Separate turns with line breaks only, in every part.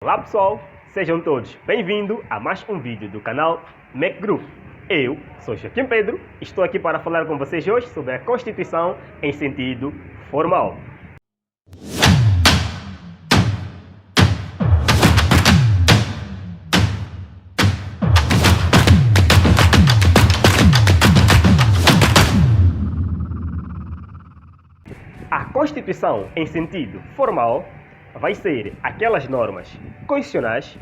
Olá pessoal, sejam todos bem-vindos a mais um vídeo do canal Mac Group. Eu sou Joaquim Pedro e estou aqui para falar com vocês hoje sobre a Constituição em sentido formal. A Constituição em sentido formal vai ser aquelas normas constitucionais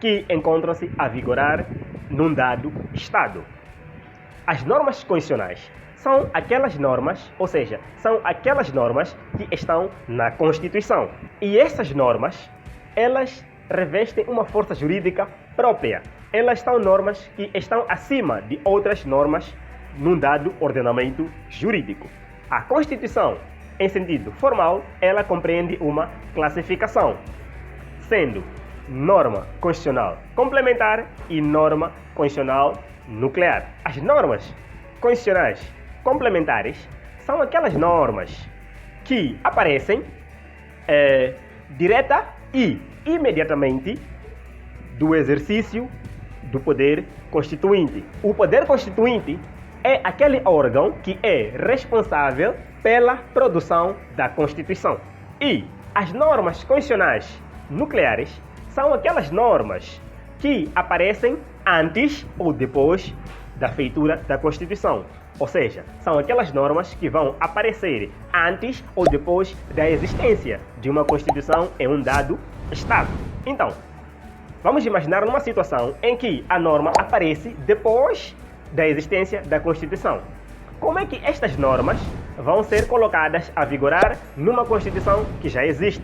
que encontram-se a vigorar num dado Estado. As normas constitucionais são aquelas normas, ou seja, são aquelas normas que estão na Constituição. E essas normas, elas revestem uma força jurídica própria. Elas são normas que estão acima de outras normas num dado ordenamento jurídico. A Constituição, em sentido formal, ela compreende uma classificação, sendo norma constitucional complementar e norma constitucional nuclear. As normas constitucionais complementares são aquelas normas que aparecem direta e imediatamente do exercício do poder constituinte. O poder constituinte é aquele órgão que é responsável pela produção da Constituição. E as normas constitucionais nucleares são aquelas normas que aparecem antes ou depois da feitura da Constituição. Ou seja, são aquelas normas que vão aparecer antes ou depois da existência de uma Constituição em um dado Estado. Então, vamos imaginar uma situação em que a norma aparece depois da existência da Constituição. Como é que estas normas vão ser colocadas a vigorar numa Constituição que já existe?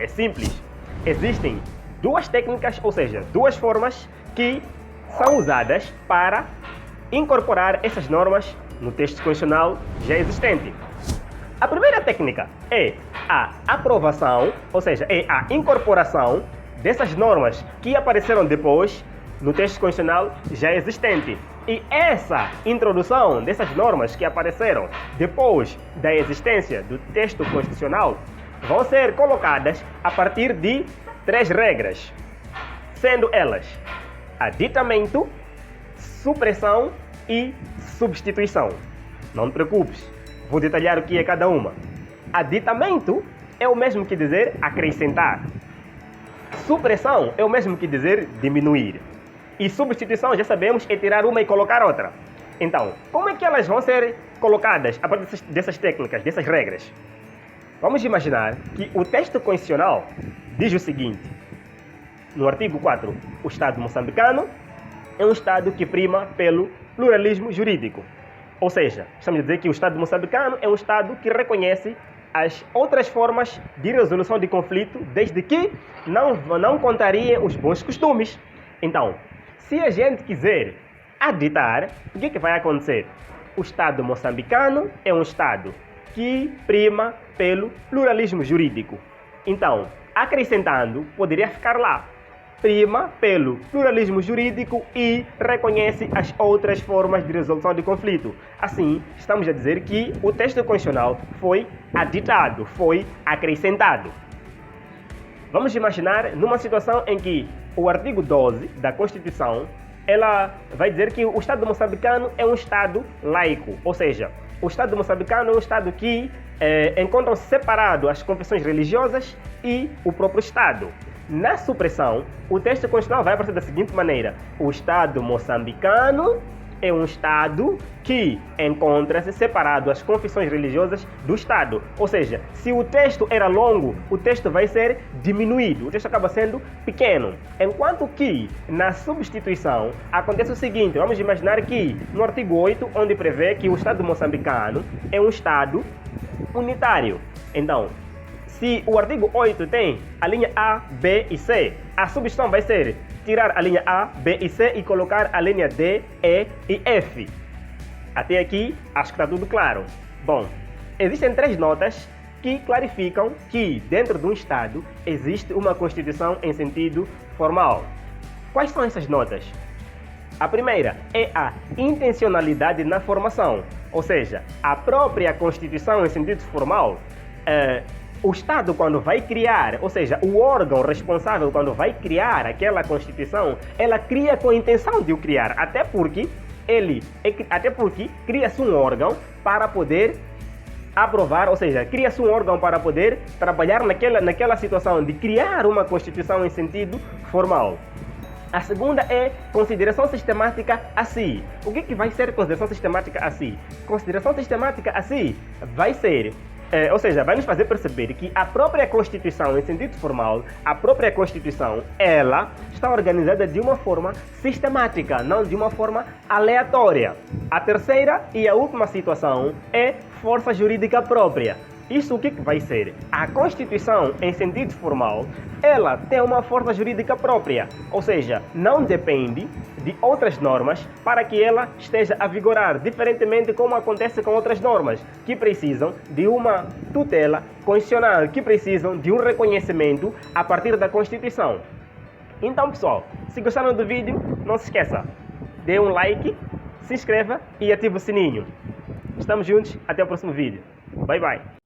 É simples. Existem duas técnicas, ou seja, duas formas que são usadas para incorporar essas normas no texto constitucional já existente. A primeira técnica é a aprovação, ou seja, é a incorporação dessas normas que apareceram depois no texto constitucional já existente. E essa introdução dessas normas que apareceram depois da existência do texto constitucional vão ser colocadas a partir de três regras, sendo elas aditamento, supressão e substituição. Não te preocupes, vou detalhar o que é cada uma. Aditamento é o mesmo que dizer acrescentar. Supressão é o mesmo que dizer diminuir. E substituição, já sabemos, é tirar uma e colocar outra. Então, como é que elas vão ser colocadas a partir dessas técnicas, dessas regras? Vamos imaginar que o texto constitucional diz o seguinte: no artigo 4, o Estado moçambicano é um Estado que prima pelo pluralismo jurídico. Ou seja, estamos a dizer que o Estado moçambicano é um Estado que reconhece as outras formas de resolução de conflito, desde que não contrariem os bons costumes. Então, se a gente quiser aditar, o que vai acontecer? O Estado moçambicano é um Estado que prima pelo pluralismo jurídico. Então, acrescentando, poderia ficar lá: prima pelo pluralismo jurídico e reconhece as outras formas de resolução de conflito. Assim, estamos a dizer que o texto constitucional foi aditado, foi acrescentado. Vamos imaginar numa situação em que o artigo 12 da Constituição, ela vai dizer que o Estado moçambicano é um Estado laico, ou seja, o Estado moçambicano é um Estado que encontram separado as confissões religiosas e o próprio Estado. Na supressão, o texto constitucional vai aparecer da seguinte maneira: o Estado moçambicano é um Estado que encontra-se separado as confissões religiosas do Estado. Ou seja, se o texto era longo, o texto vai ser diminuído, o texto acaba sendo pequeno. Enquanto que na substituição acontece o seguinte: vamos imaginar que no artigo 8, onde prevê que o Estado moçambicano é um Estado unitário. Então, se o artigo 8 tem a linha A, B e C, a substituição vai ser tirar a linha A, B e C e colocar a linha D, E e F. Até aqui, acho que está tudo claro. Bom, existem três notas que clarificam que dentro de um Estado existe uma Constituição em sentido formal. Quais são essas notas? A primeira é a intencionalidade na formação, ou seja, a própria Constituição em sentido formal o Estado, quando vai criar, ou seja, o órgão responsável, quando vai criar aquela Constituição, ela cria com a intenção de o criar, até porque cria-se um órgão para poder aprovar, ou seja, cria-se um órgão para poder trabalhar naquela situação de criar uma Constituição em sentido formal. A segunda é consideração sistemática a si. O que vai ser consideração sistemática a si? Consideração sistemática a si vai ser, ou seja, vai nos fazer perceber que a própria Constituição, em sentido formal, a própria Constituição, ela está organizada de uma forma sistemática, não de uma forma aleatória. A terceira e a última situação é força jurídica própria. Isso o que vai ser? A Constituição, em sentido formal, ela tem uma força jurídica própria, ou seja, não depende de outras normas para que ela esteja a vigorar, diferentemente como acontece com outras normas, que precisam de uma tutela constitucional, que precisam de um reconhecimento a partir da Constituição. Então, pessoal, se gostaram do vídeo, não se esqueça, dê um like, se inscreva e ative o sininho. Estamos juntos, até o próximo vídeo. Bye, bye.